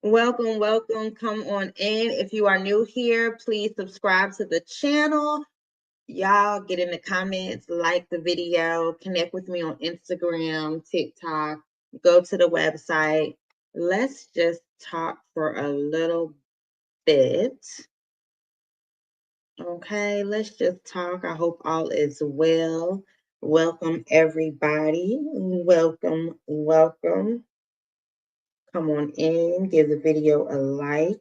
Welcome, welcome. Come on in. If you are new here, please subscribe to the channel. Y'all get in the comments, like the video, connect with me on Instagram, TikTok, go to the website. Let's just talk for a little bit. Okay, let's just talk. I hope all is well. Welcome, everybody. Welcome, welcome. Come on in, give the video a like.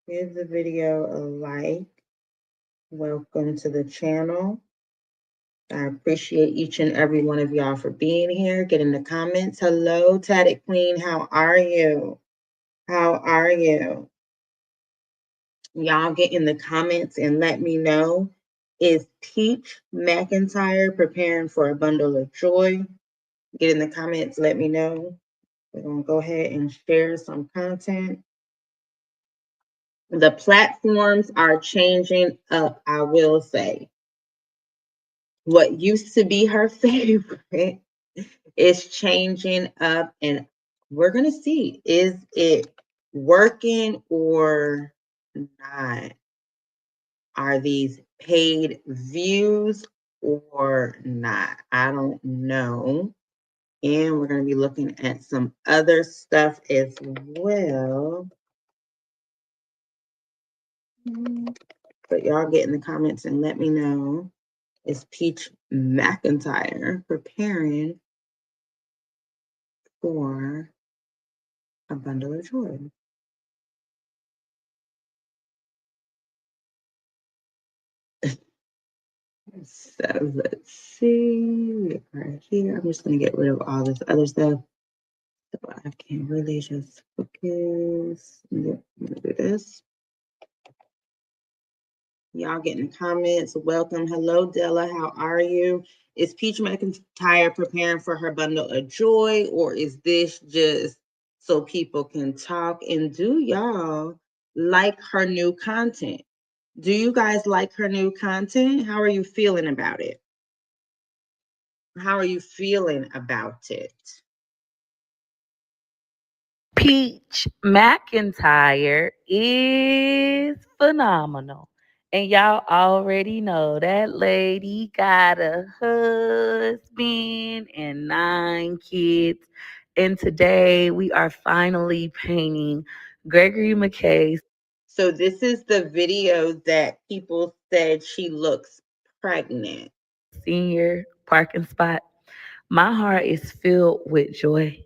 Give the video a like. Welcome to the channel. I appreciate each and every one of y'all for being here. Get in the comments. Hello, Tatted Queen. How are you? How are you? Y'all get in the comments and let me know. Is Peach McIntyre preparing for a bundle of joy? Get in the comments. Let me know. We're going to go ahead and share some content. The platforms are changing up, I will say. What used to be her favorite is changing up, and we're going to see, is it working or not? Are these paid views or not? I don't know. And we're going to be looking at some other stuff as well. But y'all get in the comments and let me know. Is Peach McIntyre preparing for a bundle of joy? So let's see. Right here. I'm just going to get rid of all this other stuff so I can really just focus. I'm going to do this. Y'all get in the comments. Welcome. Hello, Della. How are you? Is Peach McIntyre preparing for her bundle of joy, or is this just so people can talk? And do y'all like her new content? Do you guys like her new content? How are you feeling about it? How are you feeling about it? Peach McIntyre is phenomenal. And y'all already know that lady got a husband and 9 kids. And today we are finally painting Gregory McKay's So this is the video that people said she looks pregnant. senior parking spot. My heart is filled with joy.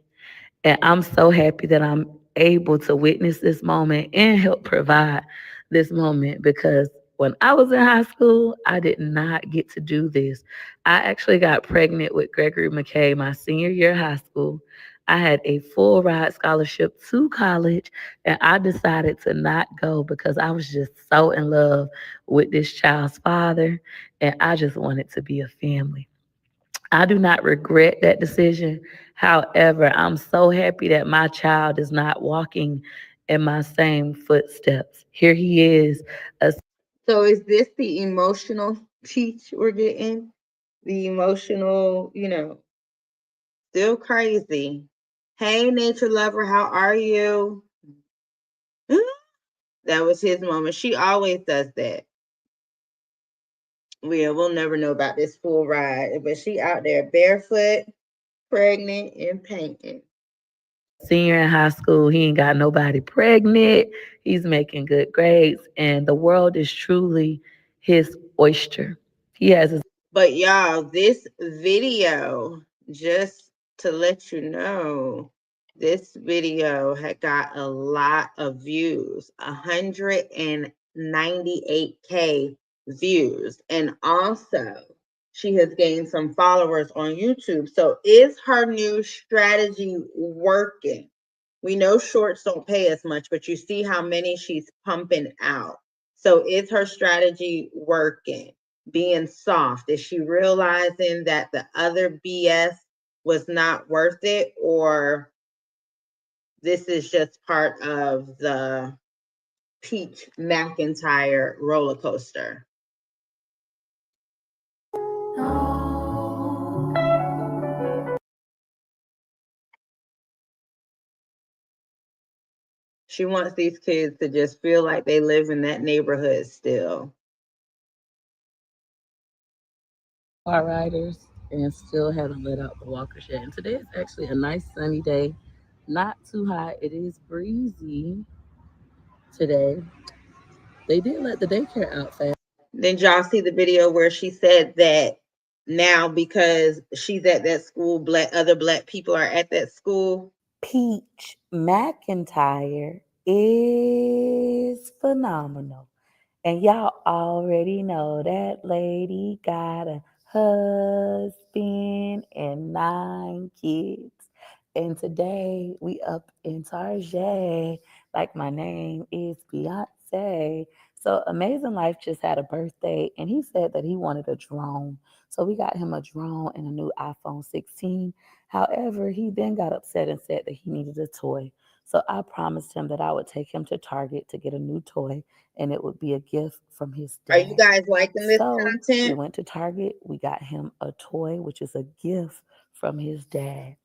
And I'm so happy that I'm able to witness this moment and help provide this moment because when I was in high school, I did not get to do this. I actually got pregnant with Gregory McKay my senior year of high school. I had a full ride scholarship to college, and I decided to not go because I was just so in love with this child's father, and I just wanted to be a family. I do not regret that decision. However, I'm so happy that my child is not walking in my same footsteps. Here he is. So is this the emotional teach we're getting? The emotional, still crazy. Hey, nature lover, how are you? That was his moment. She always does that. We'll never know about this full ride, but she out there barefoot, pregnant, and painting. Senior in high school, he ain't got nobody pregnant. He's making good grades, and the world is truly his oyster. He has his But y'all, this video, just to let you know, this video had got a lot of views, 198K views. And also, she has gained some followers on YouTube. So is her new strategy working? We know shorts don't pay as much, but you see how many she's pumping out. So is her strategy working? Being soft? Is she realizing that the other BS was not worth it, or this is just part of the Peach McIntyre roller coaster? She wants these kids to just feel like they live in that neighborhood still. Car riders and still haven't let out the walkers yet. And today is actually a nice sunny day, not too hot. It is breezy today. They did let the daycare out fast. Then y'all see the video where she said that now because she's at that school, other black people are at that school. Peach McIntyre is phenomenal. And y'all already know that lady got a husband and 9 kids. And today we up in Tarjay, like my name is Beyonce. So Amazing Life just had a birthday and he said that he wanted a drone. So we got him a drone and a new iPhone 16. However, he then got upset and said that he needed a toy. So I promised him that I would take him to Target to get a new toy and it would be a gift from his Are you dad. guys liking this So we content? went to Target, we got him a toy, which is a gift from his dad.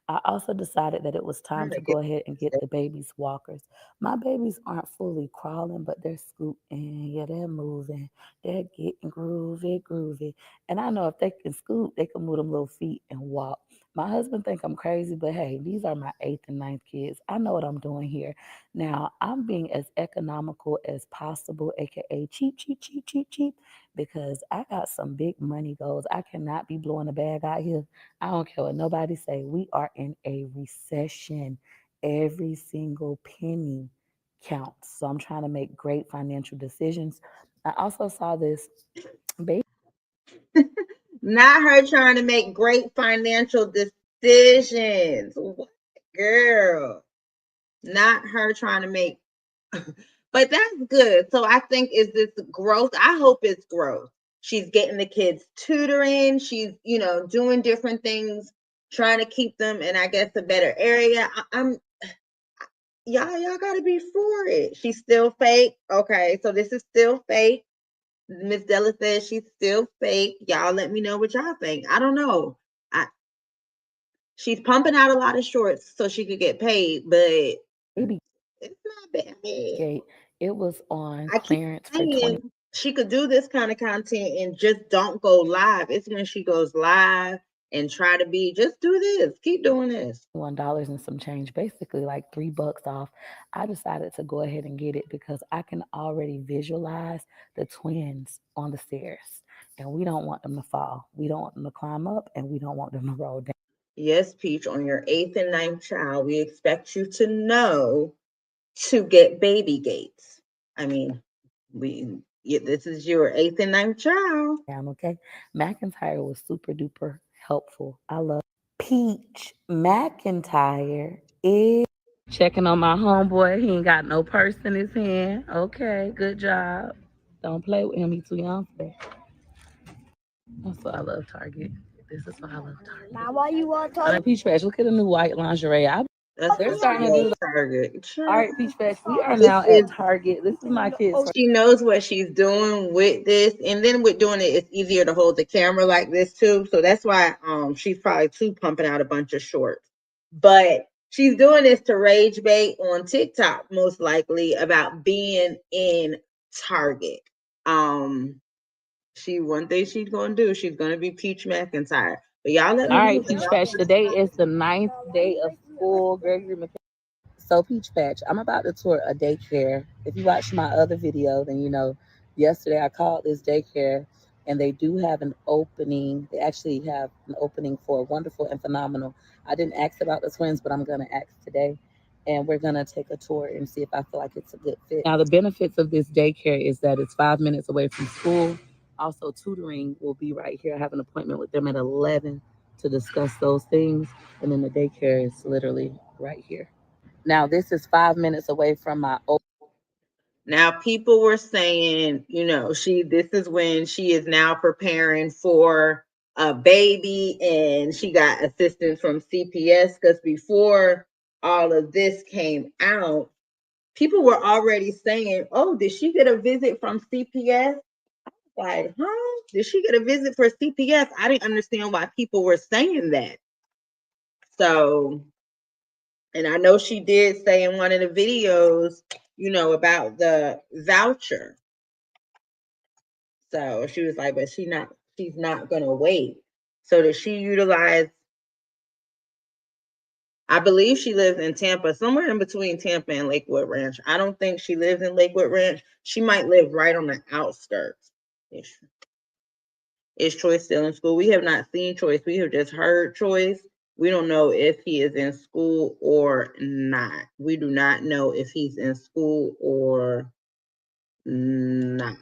I also decided that it was I'm time to gonna go ahead and get the babies walkers. My babies aren't fully crawling, but they're scooting. Yeah, they're moving. They're getting groovy, groovy. And I know if they can scoot, they can move them little feet and walk. My husband think I'm crazy, but hey, these are my eighth and ninth kids. I know what I'm doing here. Now, I'm being as economical as possible, aka cheap, cheap, cheap, cheap, cheap, because I got some big money goals. I cannot be blowing a bag out here. I don't care what nobody say. We are in a recession. Every single penny counts. So I'm trying to make great financial decisions. I also saw this baby Not her trying to make great financial decisions. What, girl? Not her trying to make, but that's good. So I think is this growth? I hope it's growth. She's getting the kids tutoring. She's, doing different things, trying to keep them in, I guess, a better area. I'm y'all gotta be for it. She's still fake. Okay, so this is still fake. Miss Della says she's still fake. Y'all let me know what y'all think. I don't know. I She's pumping out a lot of shorts so she could get paid, but it's not bad. gate. It was on I keep clearance for saying she could do this kind of content and just don't go live. It's when she goes live and try to be, just do this. Keep doing this. $21 and some change, basically like $3 off. I decided to go ahead and get it because I can already visualize the twins on the stairs. And we don't want them to fall. We don't want them to climb up and we don't want them to roll down. Yes, Peach, on your eighth and ninth child, we expect you to know to get baby gates. I mean, this is your eighth and ninth child. Okay. McIntyre was super duper helpful. I love Peach McIntyre is checking on my homeboy. He ain't got no purse in his hand. Okay, good job. Don't play with him. He's too young for that. That's why I love Target. This is why I love Target. Now, why you want Target? Peach Patch, look at the new white lingerie. That's They're because she starting to do loves the. Target. All Child. right, Peach Patch, we are This now is at Target. This is my kids. She knows what she's doing with this, and then with doing it, it's easier to hold the camera like this too. So that's why she's probably too pumping out a bunch of shorts. But she's doing this to rage bait on TikTok, most likely about being in Target. Um, she one thing she's gonna do, she's gonna be Peach McIntyre. But y'all let All me right, know. Peach Patch. Today is the ninth day of school. Gregory McKenna. So Peach Patch, I'm about to tour a daycare. If you watched my other video, then you know yesterday I called this daycare and they do have an opening. They actually have an opening for wonderful and phenomenal. I didn't ask about the twins, but I'm gonna ask today. And we're gonna take a tour and see if I feel like it's a good fit. Now the benefits of this daycare is that it's 5 minutes away from school. Also, tutoring will be right here. I have an appointment with them at 11 to discuss those things. And then the daycare is literally right here. Now, this is 5 minutes away from my old. Now, people were saying, this is when she is now preparing for a baby and she got assistance from CPS because before all of this came out, people were already saying, oh, did she get a visit from CPS? Like, huh? Did she get a visit for CPS? I didn't understand why people were saying that. So And I know she did say in one of the videos, about the voucher. So she was like, but she's not gonna wait. So did she utilize, I believe she lives in Tampa, somewhere in between Tampa and Lakewood Ranch. I don't think she lives in Lakewood Ranch. She might live right on the outskirts. Is Choice still in school? We have not seen Choice. We have just heard Choice. We don't know if he is in school or not. We do not know if he's in school or not.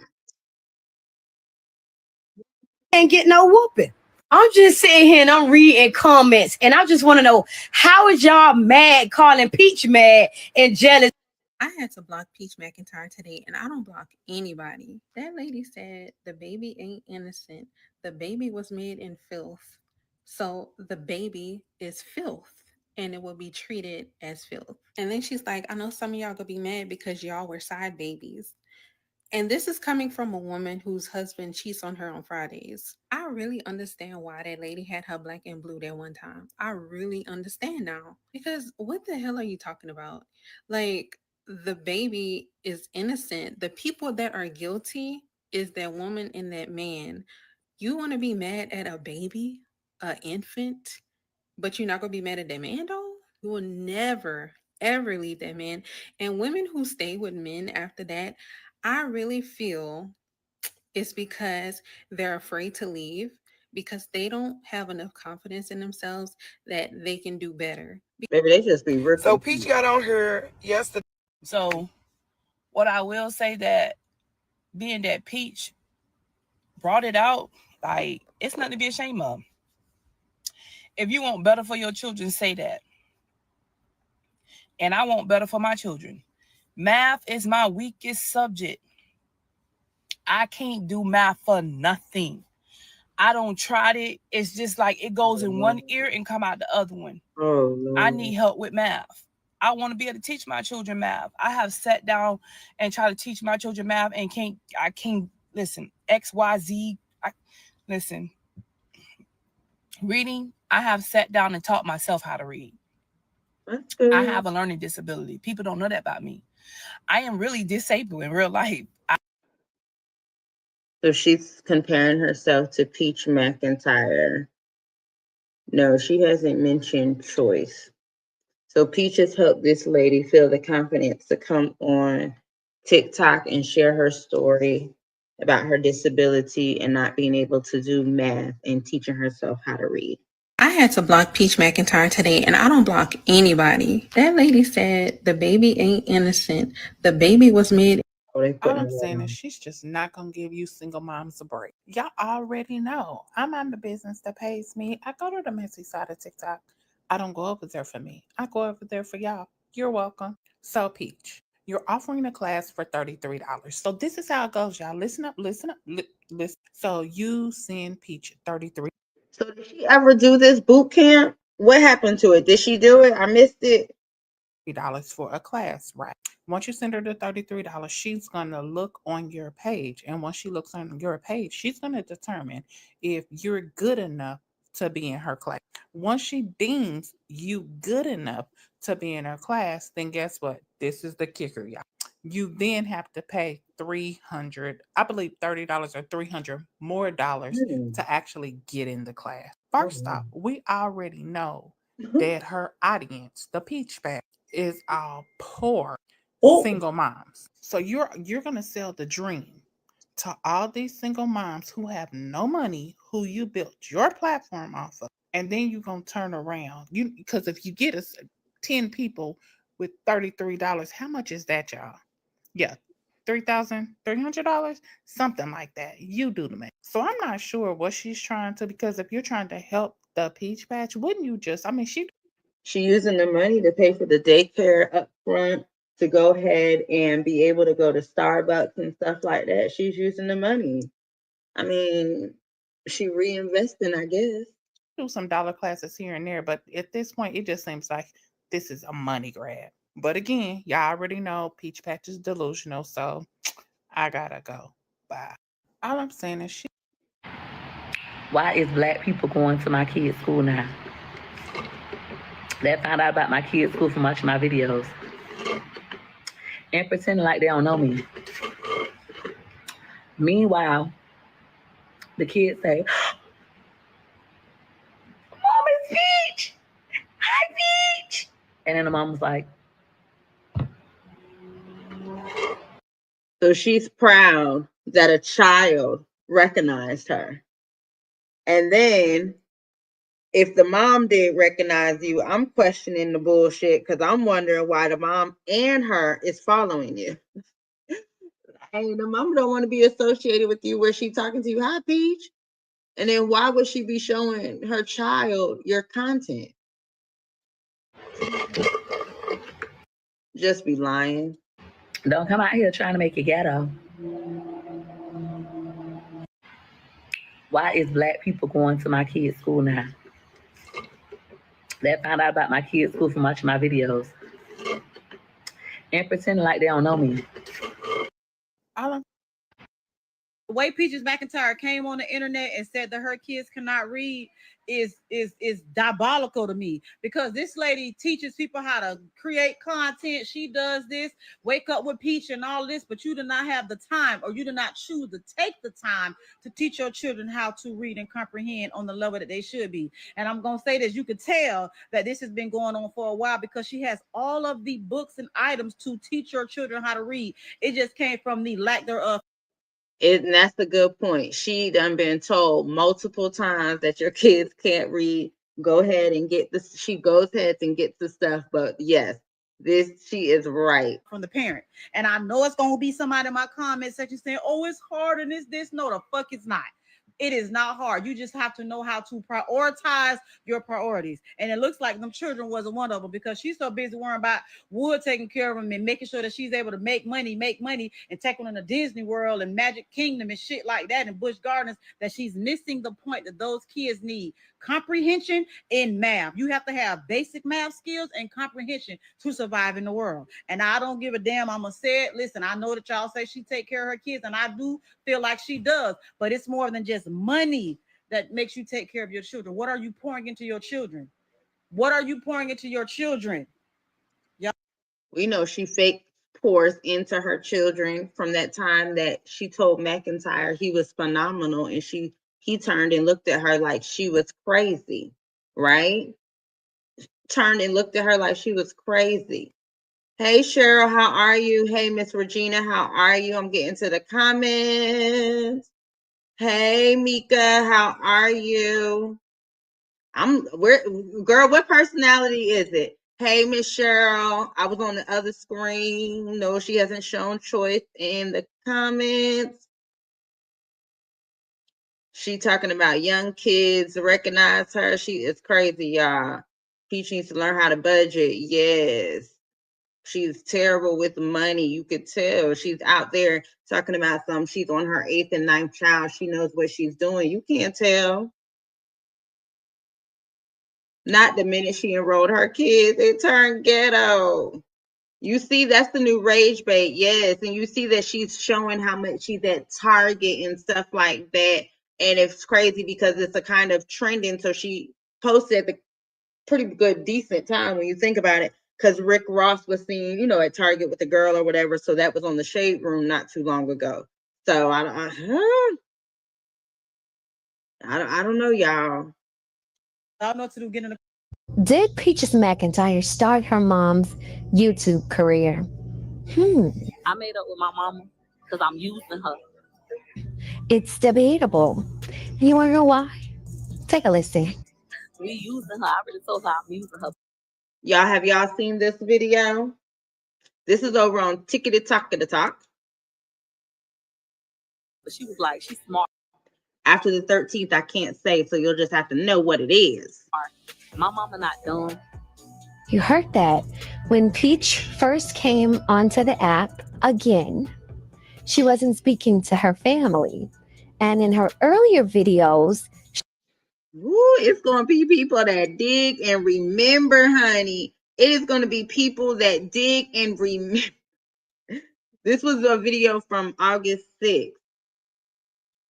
Ain't get no whooping. I'm just sitting here and I'm reading comments, and I just want to know how is y'all mad calling Peach mad and jealous? I had to block Peach McIntyre today, and I don't block anybody. That lady said the baby ain't innocent. The baby was made in filth. So the baby is filth and it will be treated as filth. And then she's like, I know some of y'all gonna be mad because y'all were side babies. And this is coming from a woman whose husband cheats on her on Fridays. I really understand why that lady had her black and blue that one time. I really understand now. Because what the hell are you talking about? Like, the baby is innocent. The people that are guilty is that woman and that man. You want to be mad at a baby, an infant, but you're not going to be mad at that man, though? You will never, ever leave that man. And women who stay with men after that, I really feel it's because they're afraid to leave because they don't have enough confidence in themselves that they can do better. Maybe they just be So rookie. Peach got on here yesterday. So what I will say that being that Peach brought it out, like it's nothing to be ashamed of. If you want better for your children, say that. And I want better for my children. Math is my weakest subject. I can't do math for nothing. I don't try it. It's just like it goes in one ear and come out the other one. Oh, Lord. I need help with math. I want to be able to teach my children math. I have sat down and tried to teach my children math and I can't listen. X, Y, Z. Listen. Reading, I have sat down and taught myself how to read. That's good. I have a learning disability. People don't know that about me. I am really disabled in real life. So she's comparing herself to Peach McIntyre. No, she hasn't mentioned Choice. So Peach has helped this lady feel the confidence to come on TikTok and share her story about her disability and not being able to do math and teaching herself how to read. I had to block Peach McIntyre today, and I don't block anybody. That lady said the baby ain't innocent. The baby was made. Oh, they All putting I'm it saying on. is she's just not gonna give you single moms a break. Y'all already know I'm on the business that pays me. I go to the messy side of TikTok. I don't go over there for me. I go over there for y'all. You're welcome. So Peach, you're offering a class for $33. So this is how it goes, y'all. Listen up, listen up, listen. So you send Peach 33. So did she ever do this boot camp? What happened to it? Did she do it? I missed it. $33 for a class, right? Once you send her the $33, she's gonna look on your page. And once she looks on your page, she's gonna determine if you're good enough to be in her class. Once she deems you good enough to be in her class, then guess what? This is the kicker, y'all. You then have to pay 300, I believe $30 or 300 more dollars to actually get in the class. First off, we already know that her audience, the Peach Bag, is all poor single moms. So you're gonna sell the dream to all these single moms who have no money, who you built your platform off of, and then you're gonna turn around. You because if you get us 10 people with $33, how much is that, y'all? Yeah. $3,300, something like that. You do the math. So I'm not sure what she's trying to, because if you're trying to help the Peach Patch, wouldn't you just? I mean, She using the money to pay for the daycare up front to go ahead and be able to go to Starbucks and stuff like that. She's using the money. I mean, she reinvesting, I guess. do some dollar classes here and there, but at this point, it just seems like this is a money grab. But again, y'all already know Peach Patch is delusional, so I gotta go. Bye. All I'm saying is she. Why is black people going to my kids' school now? that found out about my kids' school from watching my videos and pretending like they don't know me. Meanwhile, the kids say, Mom is Peach! Hi, Peach! And then the mom was like, So she's proud that a child recognized her. And then if the mom did recognize you, I'm questioning the bullshit because I'm wondering why the mom and her is following you. Hey, the mom don't want to be associated with you where she talking to you, hi, Peach. And then why would she be showing her child your content? Just be lying. don't come out here trying to make it ghetto. Why is black people going to my kids' school now? That found out about my kids' school from watching my videos and pretending like they don't know me. The way Peaches McIntyre came on the internet and said that her kids cannot read is diabolical to me, because this lady teaches people how to create content. She does this, wake up with Peach and all this, but you do not have the time, or you do not choose to take the time to teach your children how to read and comprehend on the level that they should be. And I'm going to say this, you could tell that this has been going on for a while because she has all of the books and items to teach your children how to read. It just came from the lack thereof. And that's a good point. She done been told multiple times that your kids can't read. Go ahead and get this. She goes ahead and gets the stuff. But yes, she is right. From the parent. And I know it's going to be somebody in my comment section saying, oh, it's hard and it's this. No, the fuck it's not. It is not hard. You just have to know how to prioritize your priorities. And it looks like them children wasn't one of them, because she's so busy worrying about Wood taking care of them and making sure that she's able to make money, and taking them to Disney World and Magic Kingdom and shit like that and Busch Gardens, that she's missing the point that those kids need comprehension in math. You have to have basic math skills and comprehension to survive in the world. And I don't give a damn. I'm going to say it. Listen, I know that y'all say she take care of her kids, and I do feel like she does, but it's more than just money that makes you take care of your children. What are you pouring into your children? What are you pouring into your children? Yeah. We know she fake pours into her children from that time that she told McIntyre he was phenomenal, and he turned and looked at her like she was crazy, right? Turned and looked at her like she was crazy. Hey, Cheryl, how are you? Hey, Miss Regina, how are you? I'm getting to the comments. Hey, Mika, how are you? Girl, what personality is it? Hey, Miss Cheryl, I was on the other screen. No, she hasn't shown choice in the comments. She talking about young kids recognize her. She is crazy, y'all. Peach needs to learn how to budget. Yes. She's terrible with money. You could tell. She's out there talking about she's on her 8th and 9th child. She knows what she's doing. You can't tell. Not the minute she enrolled her kids, it turned ghetto. You see, that's the new rage bait. Yes. And you see that she's showing how much she's at Target and stuff like that. And it's crazy because it's a kind of trending. So she posted at the pretty good, decent time when you think about it, because Rick Ross was seen, at Target with the girl or whatever. So that was on the Shade Room not too long ago. So I don't know, y'all. I don't know what to do. Get in the Did Peaches McIntyre start her mom's YouTube career? I made up with my mama because I'm using her. It's debatable. You want to know why? Take a listen. We using her. I already told her I'm using her. Y'all, have y'all seen this video? This is over on Tickety Talk. But she was like, she's smart. After the 13th, I can't say, so you'll just have to know what it is. My mama not dumb. You heard that. When Peach first came onto the app, again, she wasn't speaking to her family. And in her earlier videos, it's going to be people that dig and remember, honey. It is going to be people that dig and remember. This was a video from August 6th.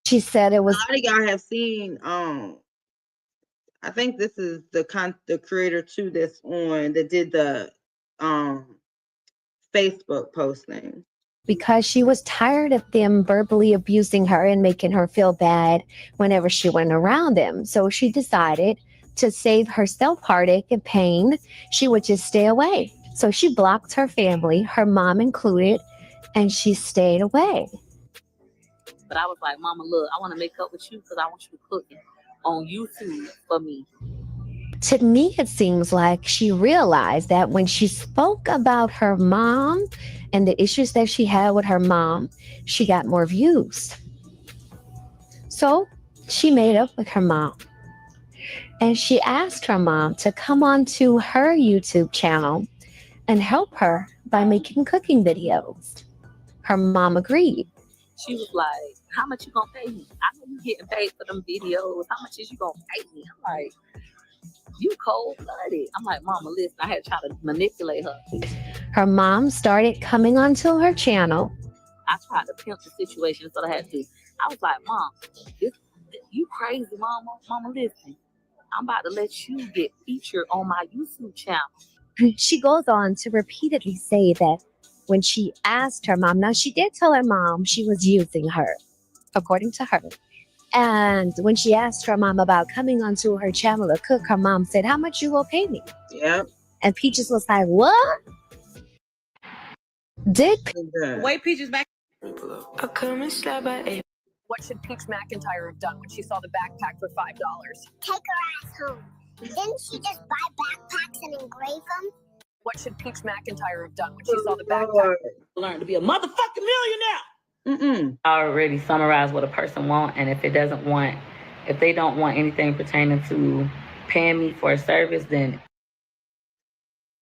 She said it was. A lot of y'all have seen, I think this is the creator to this on that did the Facebook posting. Because she was tired of them verbally abusing her and making her feel bad whenever she went around them. So she decided to save herself heartache and pain, she would just stay away. So she blocked her family, her mom included, and she stayed away. But I was like, Mama, look, I want to make up with you because I want you to cook it on YouTube for me. To me, it seems like she realized that when she spoke about her mom and the issues that she had with her mom, she got more views. So she made up with her mom. And she asked her mom to come onto her YouTube channel and help her by making cooking videos. Her mom agreed. She was like, how much you gonna pay me? I know you getting paid for them videos. How much is you gonna pay me? I'm like, you cold-blooded. I'm like, Mama, listen, I had to try to manipulate her. Her mom started coming onto her channel. I tried to pimp the situation, so I had to. I was like, Mom, you crazy, Mama. Mama, listen, I'm about to let you get featured on my YouTube channel. She goes on to repeatedly say that when she asked her mom, now she did tell her mom she was using her, according to her. And when she asked her mom about coming onto her channel to cook, her mom said, how much you will pay me? Yep. And Peaches was like, what? Did Wait, Peaches back. I come and slap by a. What should Peach McIntyre have done when she saw the backpack for $5? Take her ass home. Didn't she just buy backpacks and engrave them? What should Peach McIntyre have done when she saw the backpack? Learn to be a motherfucking millionaire. I already summarized what a person wants, and if they don't want anything pertaining to paying me for a service, then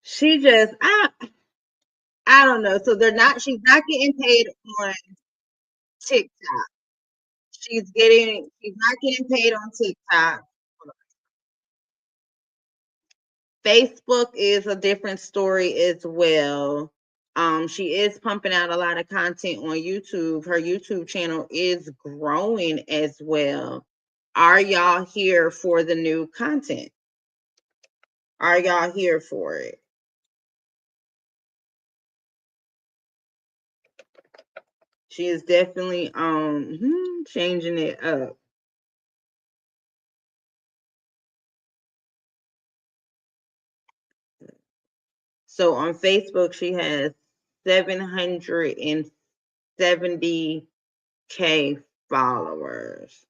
she just I don't know. So she's not getting paid on TikTok. She's not getting paid on TikTok. Facebook is a different story as well. She is pumping out a lot of content on YouTube. Her YouTube channel is growing as well. Are y'all here for the new content? Are y'all here for it? She is definitely changing it up. So on Facebook, she has 770K followers.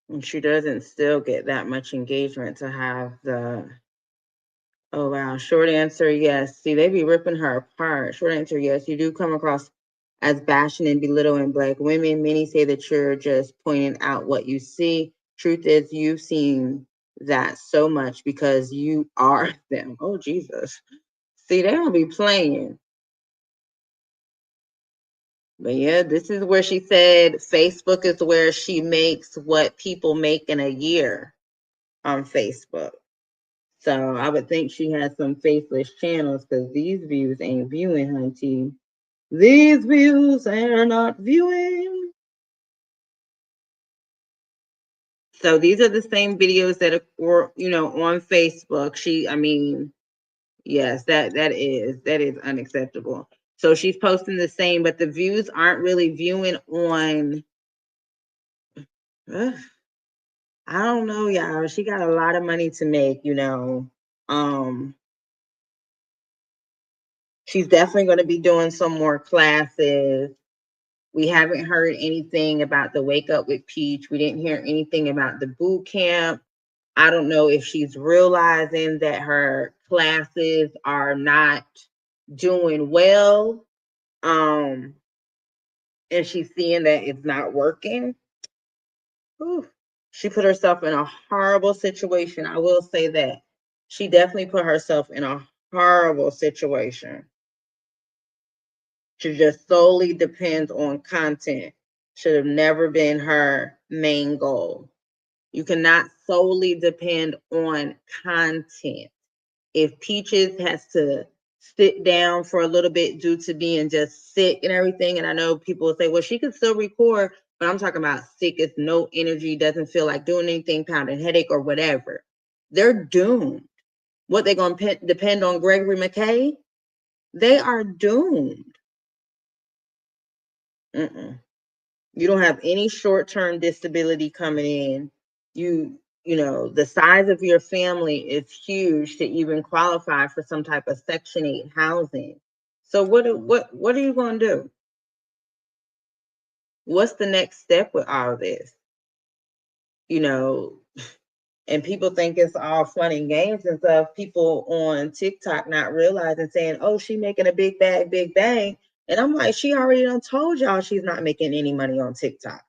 And she doesn't still get that much engagement to have the, oh wow, short answer, yes. See, they be ripping her apart. Short answer, yes. You do come across as bashing and belittling Black women. Many say that you're just pointing out what you see. Truth is, you've seen that so much because you are them. Oh, Jesus. See, they don't be playing. But yeah, this is where she said Facebook is where she makes what people make in a year on Facebook. So I would think she has some faceless channels because these views ain't viewing, hunty. These views are not viewing. So these are the same videos that were, on Facebook. Yes, that is unacceptable. So she's posting the same, but the views aren't really viewing on. I don't know, y'all. She got a lot of money to make, She's definitely going to be doing some more classes. We haven't heard anything about the Wake Up with Peach. We didn't hear anything about the boot camp. I don't know if she's realizing that her classes are not doing well. And she's seeing that it's not working. Whew. She put herself in a horrible situation. I will say that. She definitely put herself in a horrible situation. She just solely depends on content. Should have never been her main goal. You cannot solely depend on content. if Peaches has to sit down for a little bit due to being just sick and everything, and I know people will say, well, she can still record, but I'm talking about sick is no energy, doesn't feel like doing anything, pounding headache or whatever. They're doomed. What, they going to depend on Gregory McKay? They are doomed. You don't have any short-term disability coming in. You know, the size of your family is huge to even qualify for some type of Section 8 housing. So what are you going to do? What's the next step with all of this? You know, and people think it's all fun and games and stuff. People on TikTok not realizing, saying, oh, she making a big bag. And I'm like, she already done told y'all she's not making any money on TikTok.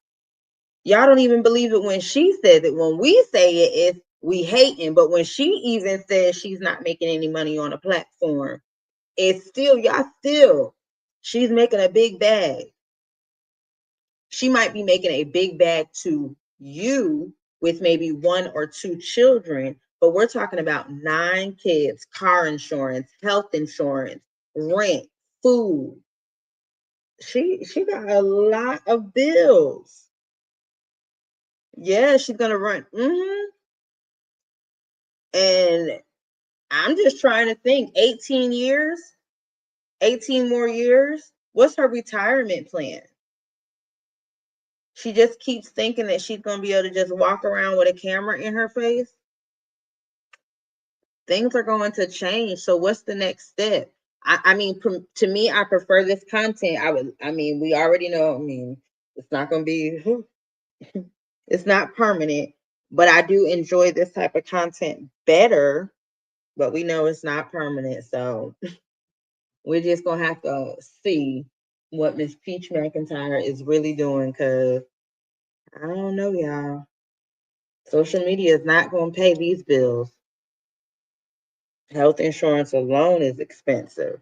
Y'all don't even believe it when she says it. When we say it, it's we hating. But when she even says she's not making any money on a platform, it's still, she's making a big bag. She might be making a big bag to you with maybe 1 or 2 children, but we're talking about 9 kids, car insurance, health insurance, rent, food. She got a lot of bills. Yeah, she's gonna run. And I'm just trying to think, 18 years, 18 more years. What's her retirement plan? She just keeps thinking that she's going to be able to just walk around with a camera in her face. Things are going to change. So what's the next step? I mean, to me, I prefer this content. We already know, it's not going to be, it's not permanent, but I do enjoy this type of content better, but we know it's not permanent. So we're just going to have to see what Miss Peach McIntyre is really doing, because I don't know, y'all. Social media is not going to pay these bills. Health insurance alone is expensive.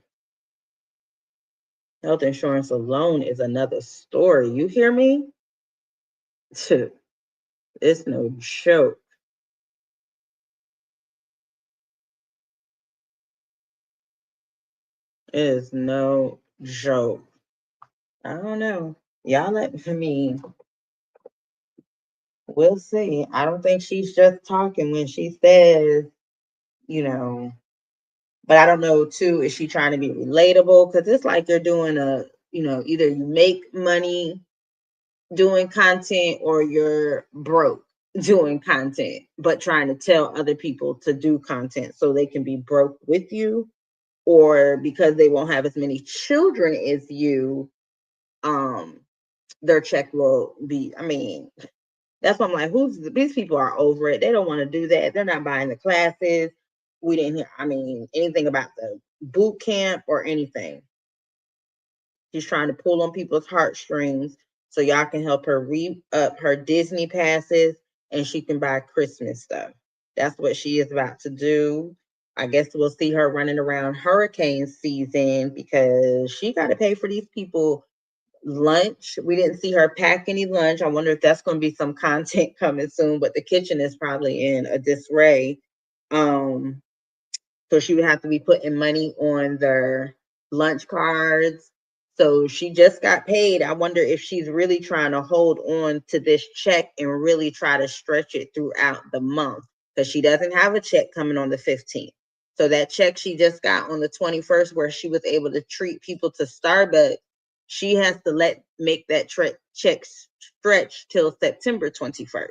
Health insurance alone is another story. You hear me? It's no joke. It is no joke. I don't know. Y'all we'll see. I don't think she's just talking when she says, you know, but I don't know too, is she trying to be relatable? Because it's like you're doing either you make money doing content or you're broke doing content, but trying to tell other people to do content so they can be broke with you, or because they won't have as many children as you, their check will be, that's why I'm like, these people are over it. They don't want to do that. They're not buying the classes. We didn't hear, anything about the boot camp or anything. She's trying to pull on people's heartstrings so y'all can help her re-up her Disney passes and she can buy Christmas stuff. That's what she is about to do. I guess we'll see her running around hurricane season because she got to pay for these people lunch. We didn't see her pack any lunch. I wonder if that's going to be some content coming soon, but the kitchen is probably in a disarray. So she would have to be putting money on their lunch cards. So she just got paid. I wonder if she's really trying to hold on to this check and really try to stretch it throughout the month, because she doesn't have a check coming on the 15th. So that check she just got on the 21st, where she was able to treat people to Starbucks, she has to make that check stretch till September 21st.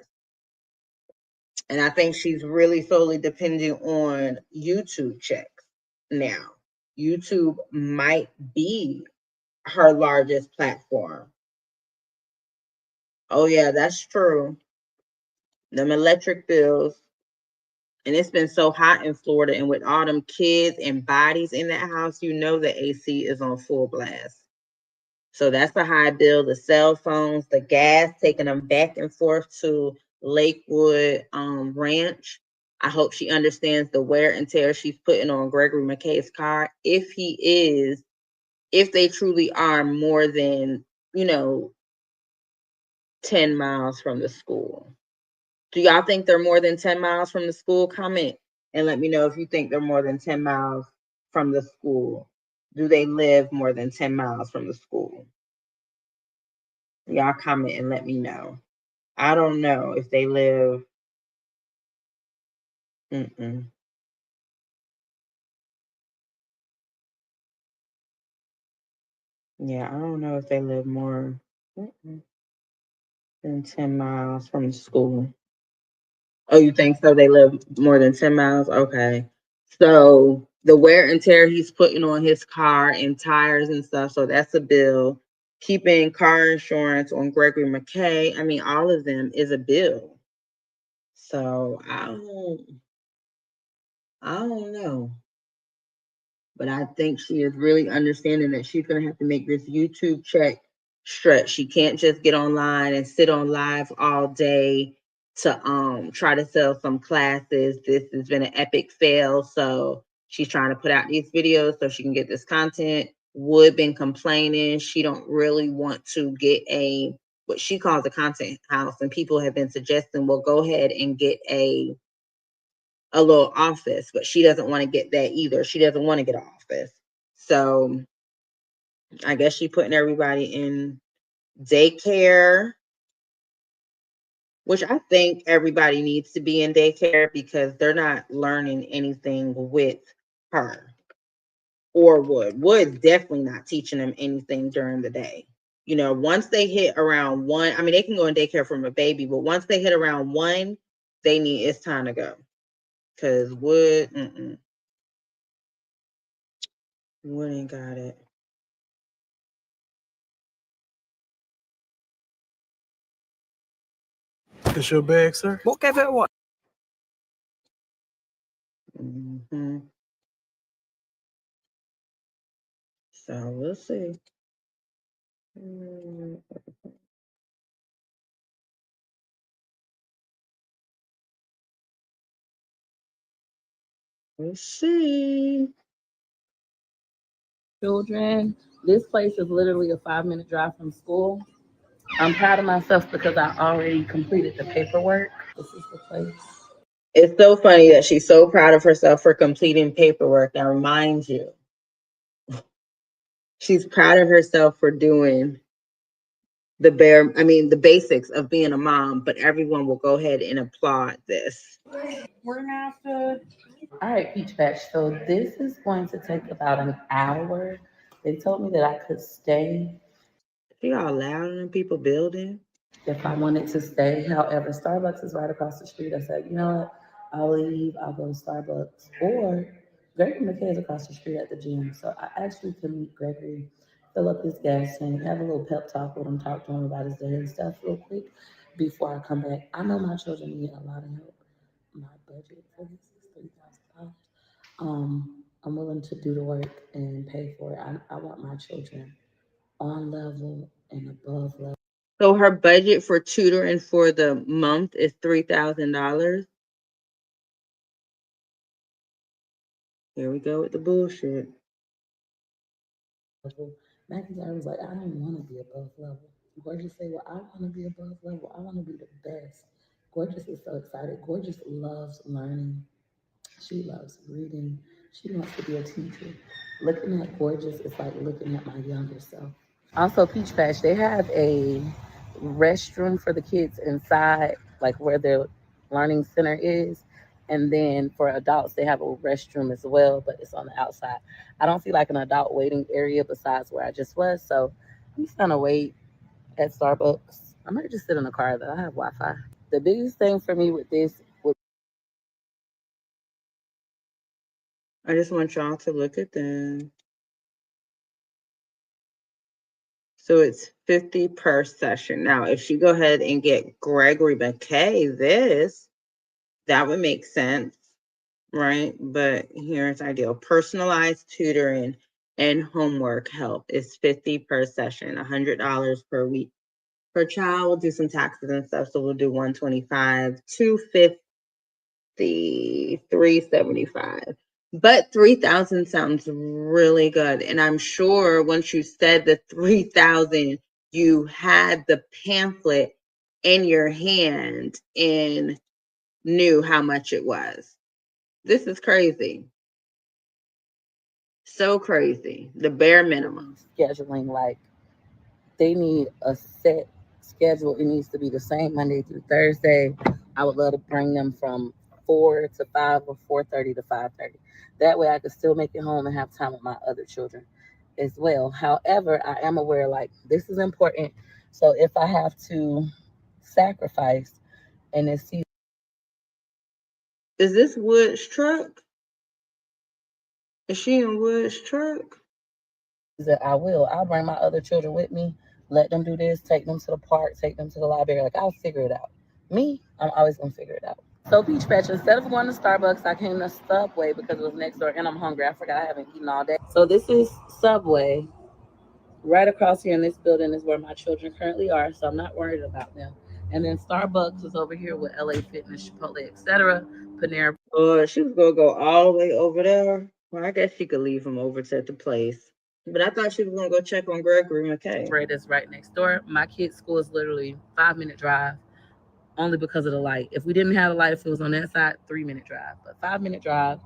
And I think she's really solely depending on YouTube checks now. YouTube might be her largest platform. Oh, yeah, that's true. Them electric bills. And it's been so hot in Florida, and with all them kids and bodies in that house, you know the AC is on full blast. So that's a high bill. The cell phones, the gas, taking them back and forth to Lakewood Ranch. I hope she understands the wear and tear she's putting on Gregory McKay's car. If they truly are more than, 10 miles from the school. Do y'all think they're more than 10 miles from the school? Comment and let me know if you think they're more than 10 miles from the school. Do they live more than 10 miles from the school? Y'all comment and let me know. I don't know if they live. Mm-mm. Yeah, I don't know if they live more than 10 miles from the school. Oh, you think so? They live more than 10 miles? Okay. So the wear and tear he's putting on his car and tires and stuff. So that's a bill. Keeping car insurance on Gregory McKay. I mean, all of them is a bill. So I don't know. But I think she is really understanding that she's going to have to make this YouTube check stretch. She can't just get online and sit on live all day to try to sell some classes. This has been an epic fail, so she's trying to put out these videos so she can get this content. Wood been complaining she don't really want to get a what she calls a content house, and people have been suggesting, well, go ahead and get a little office, but she doesn't want to get that either. She doesn't want to get an office. So I guess she putting everybody in daycare, which I think everybody needs to be in daycare because they're not learning anything with her or Wood. Wood's definitely not teaching them anything during the day. You know, once they hit around 1, I mean, they can go in daycare from a baby, but once they hit around 1, it's time to go. Because Wood ain't got it. It's your bag, sir? What gave it what? Mm-hmm. So we'll see. We'll see. Children, this place is literally a 5-minute drive from school. I'm proud of myself because I already completed the paperwork. This is the place. It's so funny that she's so proud of herself for completing paperwork. Now, remind you, she's proud of herself for doing the basics of being a mom, but everyone will go ahead and applaud this. We're not good. All right, Peach Patch. So this is going to take about an hour. They told me that I could stay See all loud in people building. if I wanted to stay. However, Starbucks is right across the street. I said, you know what? I'll leave. I'll go to Starbucks. Or Gregory McKay is across the street at the gym. So I actually can meet Gregory, fill up his gas tank, have a little pep talk with him, talk to him about his day and stuff real quick before I come back. I know my children need a lot of help. My budget for this is $3,000. I'm willing to do the work and pay for it. I want my children on level and above level. So her budget for tutoring for the month is $3,000. Here we go with the bullshit. McIntyre was like, I don't want to be above level. Gorgeous said, well, I want to be above level. I want to be the best. Gorgeous is so excited. Gorgeous loves learning. She loves reading. She wants to be a teacher. Looking at Gorgeous is like looking at my younger self. Also, Peach Patch, they have a restroom for the kids inside, like where their learning center is. And then for adults, they have a restroom as well, but it's on the outside. I don't see like an adult waiting area besides where I just was. So I'm just gonna wait at Starbucks. I might just sit in the car though. I have Wi-Fi. The biggest thing for me with this was I just want y'all to look at them. So it's 50 per session. Now, if she go ahead and get Gregory McKay, that would make sense, right? But here's ideal. Personalized tutoring and homework help is 50 per session, $100 per week. Per child, we'll do some taxes and stuff, so we'll do 125, 250, 375. But 3,000 sounds really good. And I'm sure once you said the 3,000, you had the pamphlet in your hand and knew how much it was. This is crazy. So crazy. The bare minimum. Scheduling, like they need a set schedule. It needs to be the same Monday through Thursday. I would love to bring them from 4 to 5 or 4:30 to 5:30. That way I could still make it home and have time with my other children as well. However, I am aware like this is important. So if I have to sacrifice and it's Is this Wood's truck? Is she in Wood's truck? that I will. I'll bring my other children with me, let them do this, take them to the park, take them to the library. Like I'll figure it out. Me, I'm always gonna figure it out. So Peach Patch, instead of going to Starbucks, I came to Subway because it was next door and I'm hungry. I forgot I haven't eaten all day. So this is Subway. Right across here in this building is where my children currently are, so I'm not worried about them. And then Starbucks is over here with LA Fitness, Chipotle, etc. Panera She was gonna go all the way over there. Well, I guess she could leave him over to the place. But I thought she was gonna go check on Gregory McKay. Bread is right next door. My kids' school is literally 5 minute drive, only because of the light. If we didn't have a light, if it was on that side, 3 minute drive. But 5 minute drive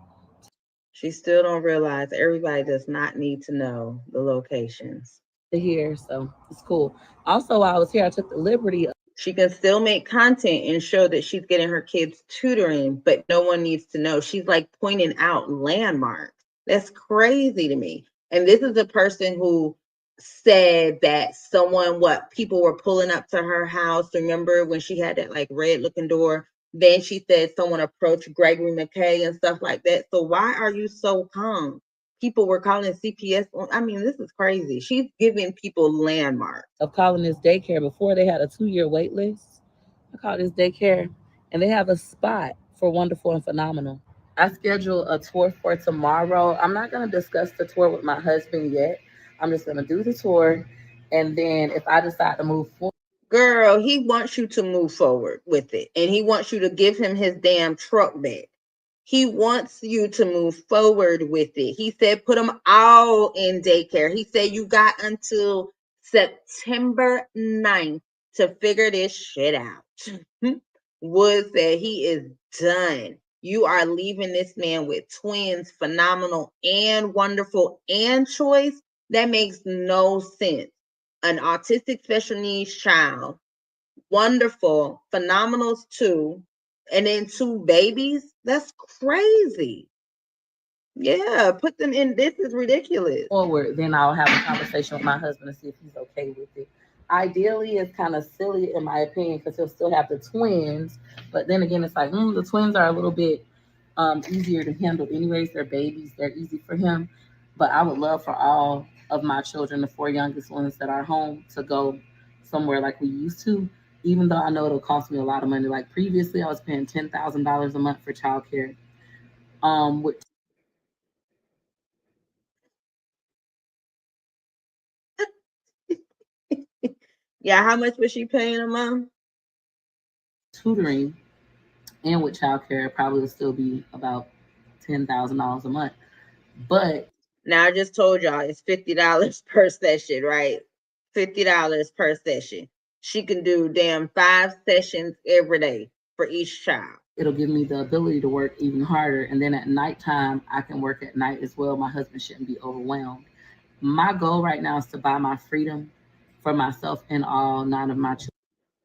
She still don't realize everybody does not need to know the locations. to here, so it's cool. Also, while I was here, I took the liberty. She can still make content and show that she's getting her kids tutoring, but no one needs to know. She's like pointing out landmarks. That's crazy to me. And this is a person who said that someone, what people were pulling up to her house. Remember when she had that like red looking door? Then she said someone approached Gregory McKay and stuff like that. So why are you so calm? People were calling CPS. I mean, this is crazy. She's giving people landmarks. Of calling this daycare before they had a 2 year wait list. I call this daycare, and they have a spot for wonderful and phenomenal. I scheduled a tour for tomorrow. I'm not going to discuss the tour with my husband yet. I'm just going to do the tour, and then if I decide to move forward, Girl, he wants you to move forward with it. And he wants you to give him his damn truck back. He wants you to move forward with it. He said put them all in daycare. He said you got until September 9th to figure this shit out. Wood said he is done. You are leaving this man with twins, phenomenal and wonderful and choice. That makes no sense. An autistic special needs child, wonderful, phenomenals too, and then two babies. That's crazy. Yeah, put them in. This is ridiculous. forward, then I'll have a conversation with my husband to see if he's okay with it. Ideally, it's kind of silly in my opinion because he'll still have the twins, but then again, it's like the twins are a little bit easier to handle. Anyways, they're babies; they're easy for him. But I would love for all of my children, the four youngest ones that are home, to go somewhere like we used to. Even though I know it'll cost me a lot of money. Like previously, I was paying $10,000 a month for childcare. With Yeah, how much was she paying a month? tutoring and with childcare, probably would still be about $10,000 a month. But Now I just told y'all it's $50 per session, right? $50 per session. She can do damn 5 sessions every day for each child. it'll give me the ability to work even harder. And then at nighttime, I can work at night as well. My husband shouldn't be overwhelmed. My goal right now is to buy my freedom for myself and all 9 of my children.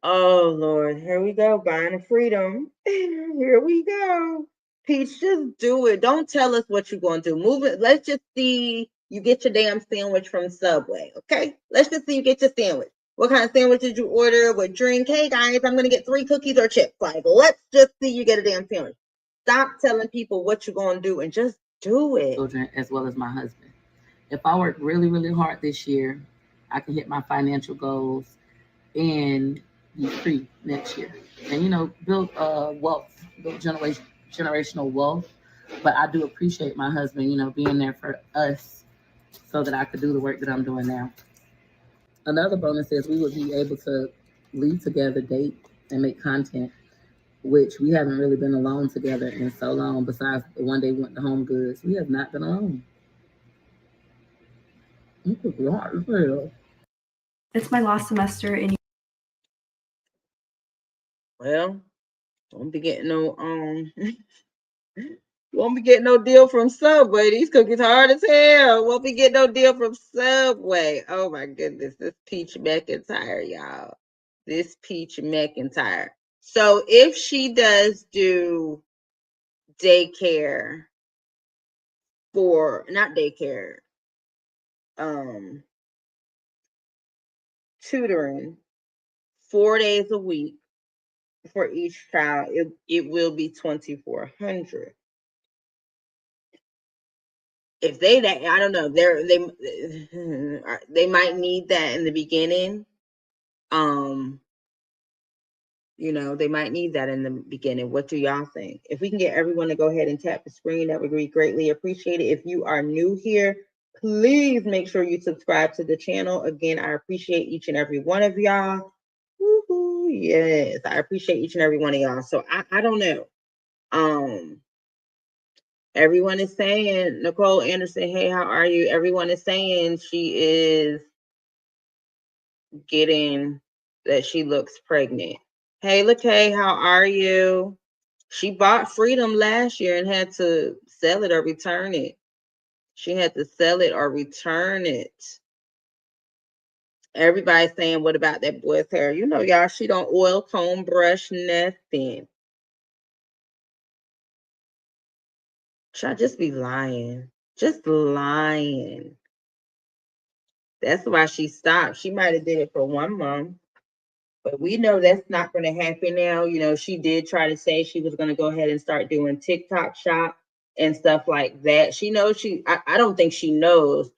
Oh Lord, here we go, buying a freedom. Here we go. Peach, just do it. Don't tell us what you're gonna do. Move it. Let's just see you get your damn sandwich from Subway. Okay? Let's just see you get your sandwich. What kind of sandwich did you order? What drink? Hey guys, I'm gonna get 3 cookies or chips. Like, let's just see you get a damn sandwich. Stop telling people what you're gonna do and just do it. Children as well as my husband. If I work really, really hard this year, I can hit my financial goals and be free next year. And build wealth, build generational wealth. But I do appreciate my husband, being there for us so that I could do the work that I'm doing now. Another bonus is we would be able to lead together, date, and make content, which we haven't really been alone together in so long. Besides the one day we went to Home Goods, we have not been alone. It's my last semester in. Well, don't be getting no Won't be getting no deal from Subway. These cookies hard as hell. Won't be getting no deal from Subway. Oh my goodness. This Peach McIntyre, y'all. This Peach McIntyre. So if she does do daycare for not daycare, um, tutoring 4 days a week for each child, it will be 2,400. If they that I don't know, they might need that in the beginning. Um, they might need that in the beginning. What do y'all think? If we can get everyone to go ahead and tap the screen, that would be greatly appreciated. If you are new here, please make sure you subscribe to the channel. Again, I appreciate each and every one of y'all. Woo-hoo, yes, I appreciate each and every one of y'all. So I don't know. Everyone is saying, Nicole Anderson, hey, how are you? Everyone is saying she is getting that she looks pregnant. Hey, LaKay, how are you? She bought Freedom last year and had to sell it or return it. She had to sell it or return it. Everybody's saying, what about that boy's hair? Y'all, she don't oil, comb, brush, nothing. Should I just be lying? Just lying. That's why she stopped. She might have did it for 1 month. But we know that's not going to happen now. She did try to say she was going to go ahead and start doing TikTok shop and stuff like that. She knows I don't think she knows,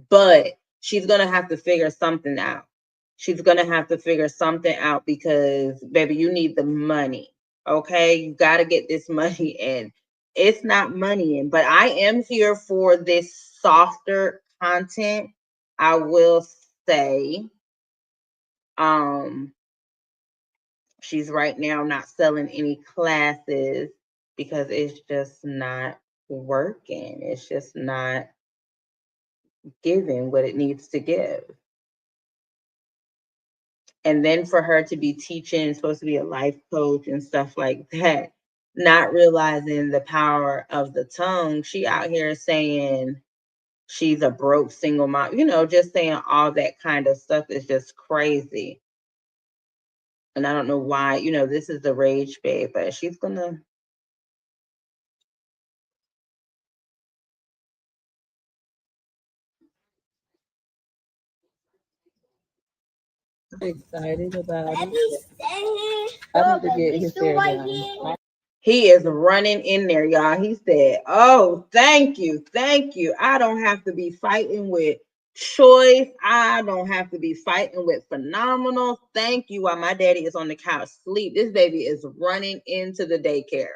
but she's going to have to figure something out. She's going to have to figure something out because, baby, you need the money. Okay. You got to get this money in. It's not money in, but I am here for this softer content. I will say, she's right now not selling any classes because it's just not working. It's just not giving what it needs to give. And then for her to be teaching, supposed to be a life coach and stuff like that, not realizing the power of the tongue, she out here saying she's a broke single mom, just saying all that kind of stuff is just crazy. And I don't know why, this is the rage babe, but she's gonna. Excited about it. I need to get his hair done. He is running in there, y'all. He said, "Oh, thank you, thank you. I don't have to be fighting with Choice. I don't have to be fighting with Phenomenal. Thank you." While my daddy is on the couch sleep, this baby is running into the daycare.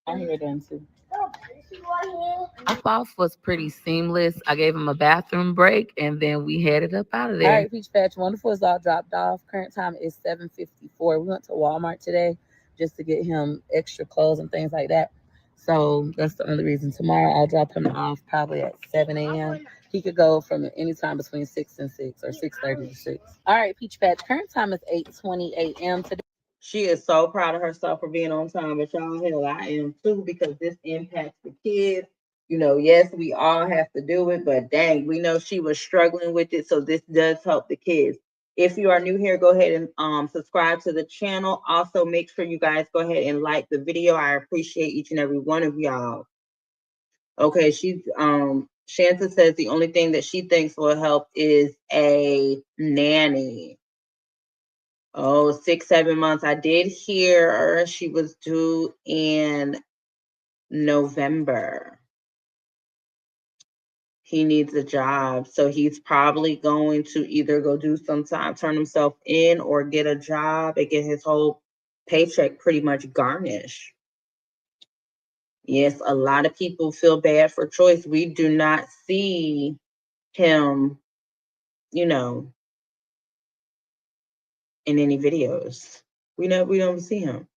I hear them too. Drop off was pretty seamless. I gave him a bathroom break and then we headed up out of All there. right, Peach Patch Wonderful is all dropped off. Current time is 7:54. We went to Walmart today just to get him extra clothes and things like that. So that's the only reason. Tomorrow I'll drop him off probably at 7 a.m. He could go from any time between 6 and 6 or 6:30 to 6. All right, Peach Patch. Current time is 8:20 a.m. today. She is so proud of herself for being on time, but y'all, hell, I am too, because this impacts the kids. Yes, we all have to do it, but dang, we know she was struggling with it, so this does help the kids. If you are new here, go ahead and subscribe to the channel. Also, make sure you guys go ahead and like the video. I appreciate each and every one of y'all. Okay, Shanta says the only thing that she thinks will help is a nanny. Oh, 6, 7 months. I did hear she was due in November. He needs a job. So he's probably going to either go do turn himself in, or get a job and get his whole paycheck pretty much garnished. Yes, a lot of people feel bad for Choice. We do not see him, in any videos. We don't see him.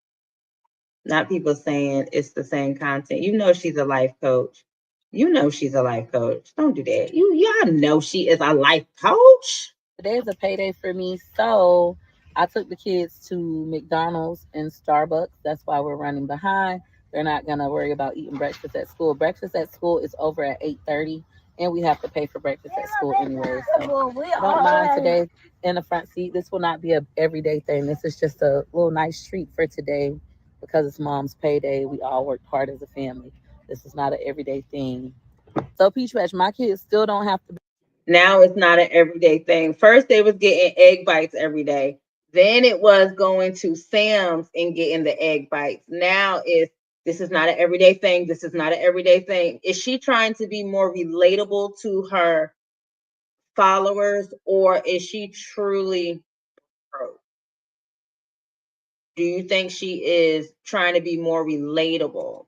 Not people saying it's the same content. She's a life coach. She's a life coach. Don't do that. Y'all know she is a life coach. Today's a payday for me, so I took the kids to McDonald's and Starbucks. That's why we're running behind. They're not gonna worry about eating breakfast at school. Breakfast at school is over at 8:30, and we have to pay for breakfast at school anyway. So I don't mind today in the front seat. This will not be a everyday thing. This is just a little nice treat for today because it's mom's payday. We all work hard as a family. This is not an everyday thing. So Peach Patch, my kids still don't have to. Now it's not an everyday thing. First, they was getting egg bites every day. Then it was going to Sam's and getting the egg bites. Now it's this is not an everyday thing. This is not an everyday thing. Is she trying to be more relatable to her followers, or is she truly broke? Do you think she is trying to be more relatable?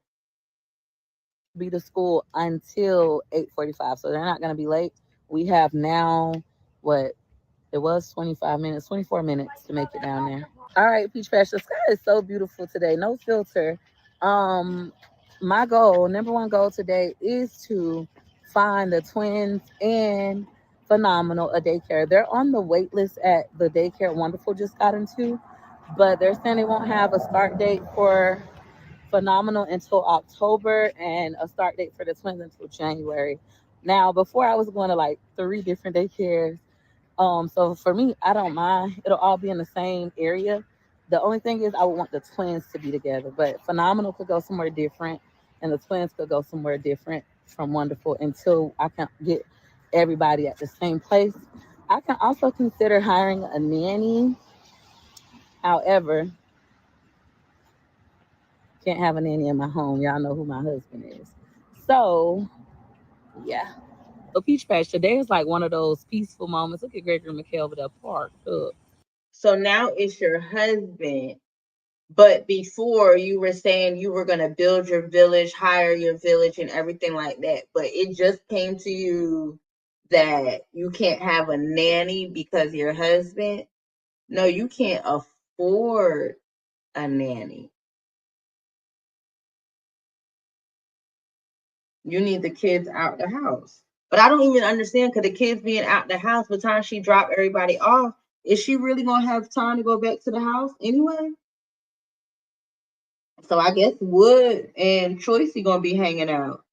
Be to school until 8:45, so they're not going to be late. We have now what it was 25 minutes, 24 minutes to make it down there. All right, Peach Patch, the sky is so beautiful today, no filter. Um, my goal, number one goal today, is to find the twins and Phenomenal a daycare. They're on the wait list at the daycare Wonderful just got into, but they're saying they won't have a start date for Phenomenal until October and a start date for the twins until January. Now, before I was going to like 3 different daycares. So for me, I don't mind. It'll all be in the same area. The only thing is I would want the twins to be together, but Phenomenal could go somewhere different and the twins could go somewhere different from Wonderful until I can get everybody at the same place. I can also consider hiring a nanny. However, can't have a nanny in my home. Y'all know who my husband is. So, yeah. So Peach Patch, today is like one of those peaceful moments. Look at Gregory McHale over there parked up. So now it's your husband. But before you were saying you were going to build your village, hire your village, and everything like that. But it just came to you that you can't have a nanny because your husband. No, you can't afford a nanny. You need the kids out the house. But I don't even understand because the kids being out the house, by the time she dropped everybody off, is she really going to have time to go back to the house anyway? So I guess Wood and Choicey going to be hanging out.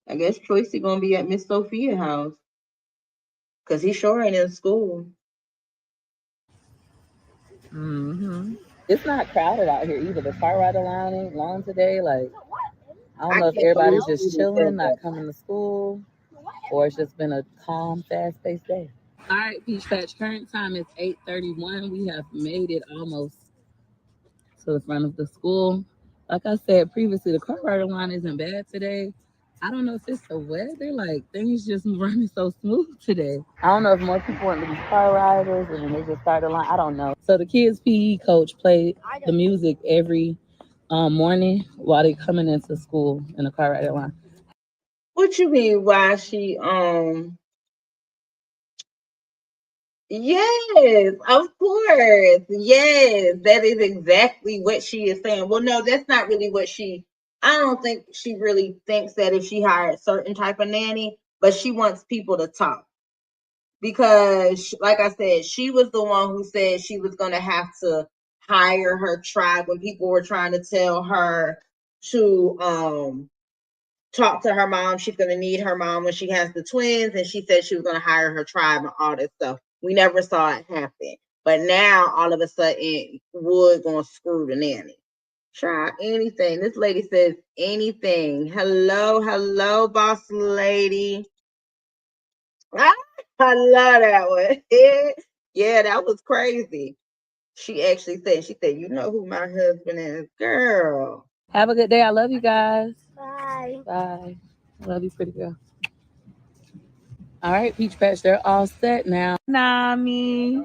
I guess Choicey gonna be at Miss Sophia's house because he sure ain't in school. It's not crowded out here either. The car ride line ain't long today. Like, I don't I know if can't believe everybody's just she said chilling, not that. coming to school, or it's just been a calm, fast paced day. All right, Peach Patch, current time is 8:31. We have made it almost to the front of the school. Like I said previously, the car rider line isn't bad today. I don't know if it's the weather, like things just running so smooth today. I don't know if more people want to be car riders and then they just start the line. I don't know. So the kids' PE coach played the music every morning while they coming into school in the car rider line. What you mean? Why she Yes, of course. Yes, that is exactly what she is saying. Well, no, that's not really what she. I don't think she really thinks that if she hired certain type of nanny, but she wants people to talk because, like I said, she was the one who said she was going to have to hire her tribe when people were trying to tell her to talk to her mom. She's going to need her mom when she has the twins. And she said she was going to hire her tribe and all this stuff. We never saw it happen. But now, all of a sudden, Wood going to screw the nanny. Try anything. This lady says anything. Hello, hello, boss lady. Ah, I love that one. Yeah, that was crazy. She said, you know who my husband is, girl. Have a good day. I love you guys. Bye. Bye. Love you, pretty girl. All right, Peach Patch, they're all set now. Nami,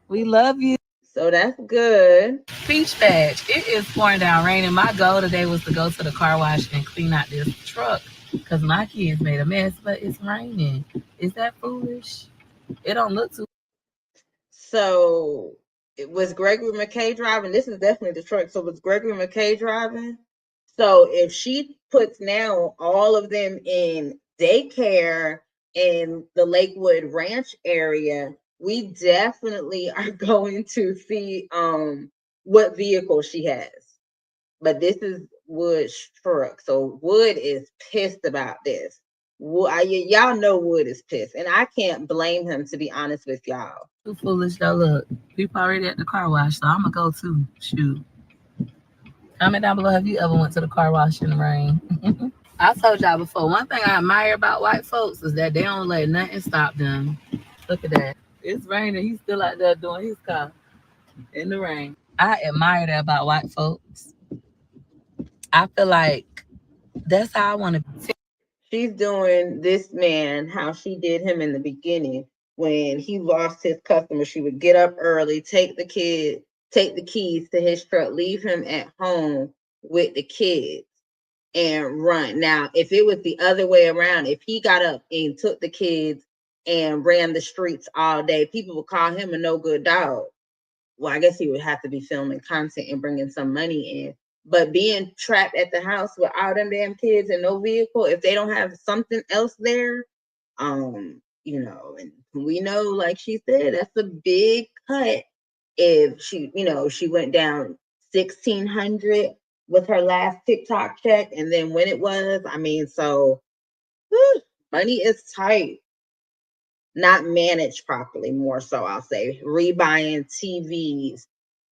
we love you. So that's good. Peach Patch, it is pouring down raining. My goal today was to go to the car wash and clean out this truck because my kids made a mess, but it's raining. Is that foolish? It don't look too. So it was Gregory McKay driving. This is definitely the truck. So was Gregory McKay driving? So if she puts now all of them in daycare in the Lakewood Ranch area, we definitely are going to see what vehicle she has. but this is Wood's truck. So Wood is pissed about this. Y'all know Wood is pissed, and I can't blame him, to be honest with y'all. Too foolish though. Look, people already at the car wash, so I'm gonna go too. Shoot. Comment down below. Have you ever went to the car wash in the rain? I told y'all before. One thing I admire about white folks is that they don't let nothing stop them. Look at that. It's raining. He's still out there doing his car in the rain. I admire that about white folks. I feel like that's how I want to be. She's doing this man how she did him in the beginning when he lost his customer. She would get up early, take the keys to his truck, leave him at home with the kids, and run. Now, if it was the other way around, if he got up and took the kids and ran the streets all day, people would call him a no good dog. Well, I guess he would have to be filming content and bringing some money in. But being trapped at the house with all them damn kids and no vehicle, if they don't have something else there, you know, and we know, like she said, that's a big cut. If she, you know, she went down 1,600 with her last TikTok check, and then when it was, I mean, so money is tight. Not managed properly, more so, I'll say. Rebuying TVs,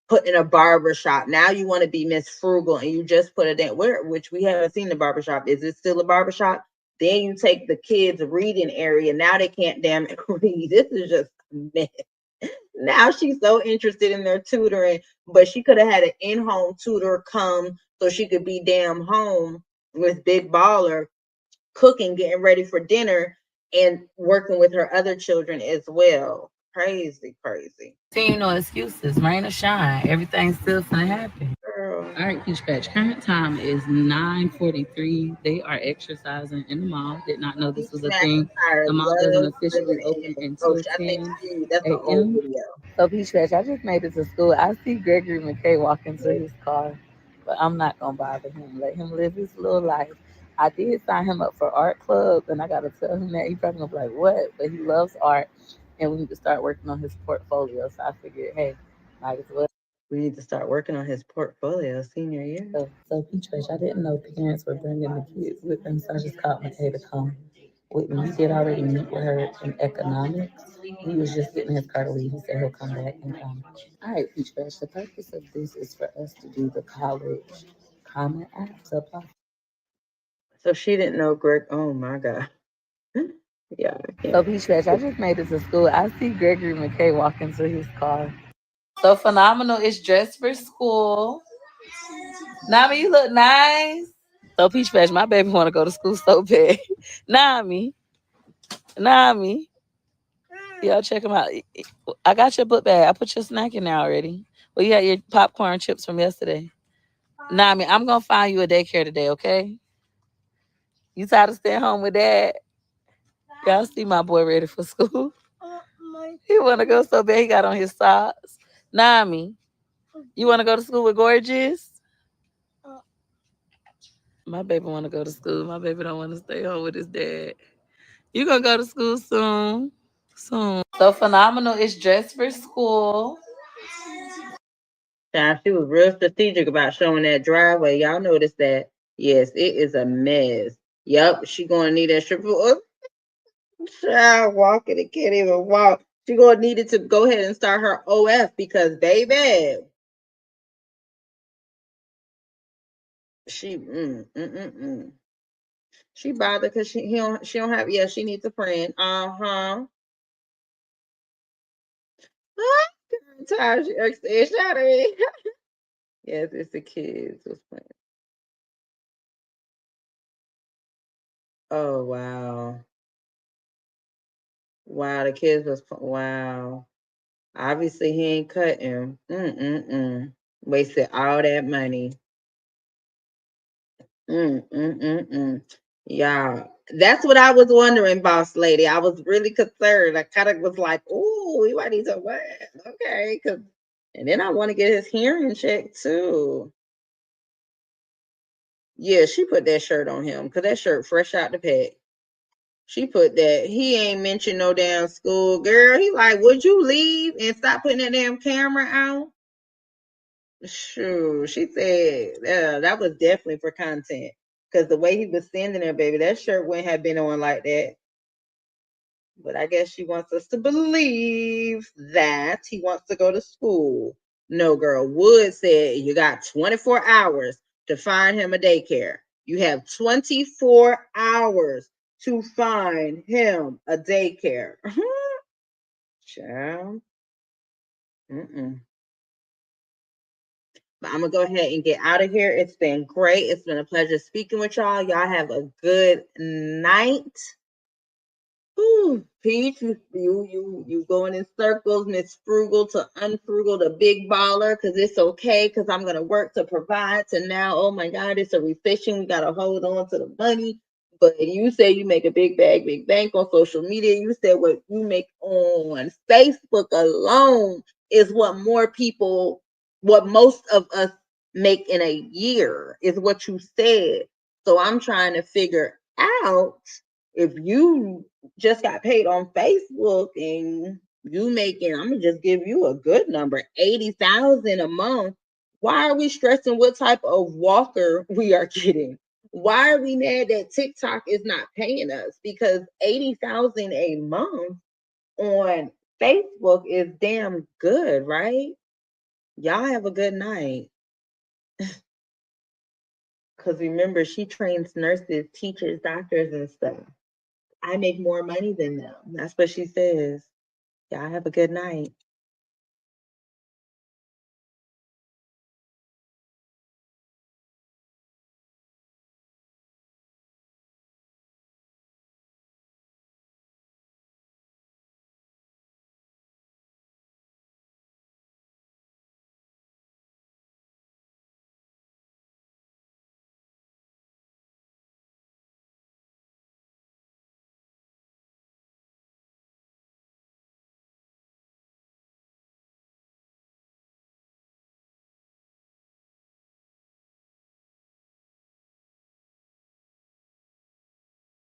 putting a barber shop. Now you want to be Miss Frugal and you just put it in where, which we haven't seen the barbershop. Is it still a barbershop? Then you take the kids' reading area. Now they can't damn it read. This is just a mess. Now she's so interested in their tutoring, but she could have had an in-home tutor come so she could be damn home with Big Baller cooking, getting ready for dinner, and working with her other children as well. Crazy, crazy. Team, no excuses. Rain or shine, everything's still gonna happen. Girl. All right, Peach Patch. Current time is 9:43. They are exercising in the mall. Did not know this was a thing. The mall doesn't officially open until 10 a.m. So Peach Patch, I just made it to school. I see Gregory McKay walking to his car, but I'm not gonna bother him. Let him live his little life. I did sign him up for art club, and I gotta tell him that. He probably gonna be like, "What?" But he loves art, and we need to start working on his portfolio. So I figured, hey, might as well. We need to start working on his portfolio senior year. So Peach Patch, I didn't know parents were bringing the kids with them, so I just called McKay to come with me. We did already meet with her in economics. He was just getting his car to leave. He said he'll come back and come. All right, Peach Patch, the purpose of this is for us to do the college comment app to apply. So she didn't know Greg. Oh my God. Yeah. So Peach Patch, I just made it to school. I see Gregory McKay walking to his car. So Phenomenal is dressed for school. Nami, you look nice. So Peach Patch, my baby want to go to school so bad. Nami. Y'all check him out. I got your book bag. I put your snack in there already. Well, you had your popcorn chips from yesterday. Nami, I'm going to find you a daycare today, okay? You tired of staying home with dad? Y'all see my boy ready for school? He want to go so bad he got on his socks. Nami, you want to go to school with Gorgeous? My baby want to go to school. My baby don't want to stay home with his dad. You going to go to school soon. So Phenomenal is dressed for school. Now, she was real strategic about showing that driveway. Y'all notice that? Yes, it is a mess. Yep, she gonna need that strip. Child walking and can't even walk. She gonna need it to go ahead and start her OF because baby, she she bothered because she don't have, yeah, she needs a friend. Tired, she extra shadowy. Yes, it's the kids was playing. Oh wow. Wow, the kids was wow. Obviously he ain't cutting. Wasted all that money. Yeah, that's what I was wondering, boss lady. I was really concerned. I kind of was like, "Ooh, we might need to what?" Okay, because and then I want to get his hearing checked too. Yeah, she put that shirt on him because that shirt fresh out the pack. She put that. He ain't mentioned no damn school, girl. He like, would you leave and stop putting that damn camera out? Shoo, she said that was definitely for content. Because the way he was standing there, baby, that shirt wouldn't have been on like that. But I guess she wants us to believe that he wants to go to school. No, girl. Wood said you got 24 hours to find him a daycare. You have 24 hours to find him a daycare. Child. Mm-mm. But I'm going to go ahead and get out of here. It's been great. It's been a pleasure speaking with y'all. Y'all have a good night. Ooh, Peach, you going in circles, Miss Frugal to unfrugal to big baller, because it's okay, because I'm gonna work to provide to now, oh my God, it's a recession. We gotta hold on to the money. But you say you make a big bag, big bank on social media. You said what you make on Facebook alone is what most of us make in a year, is what you said. So I'm trying to figure out if you just got paid on Facebook and you making, I'm gonna just give you a good number, 80,000 a month. Why are we stressing what type of walker we are getting? Why are we mad that TikTok is not paying us? Because 80,000 a month on Facebook is damn good, right? Y'all have a good night. Because remember, she trains nurses, teachers, doctors, and stuff. I make more money than them. That's what she says. Y'all have a good night.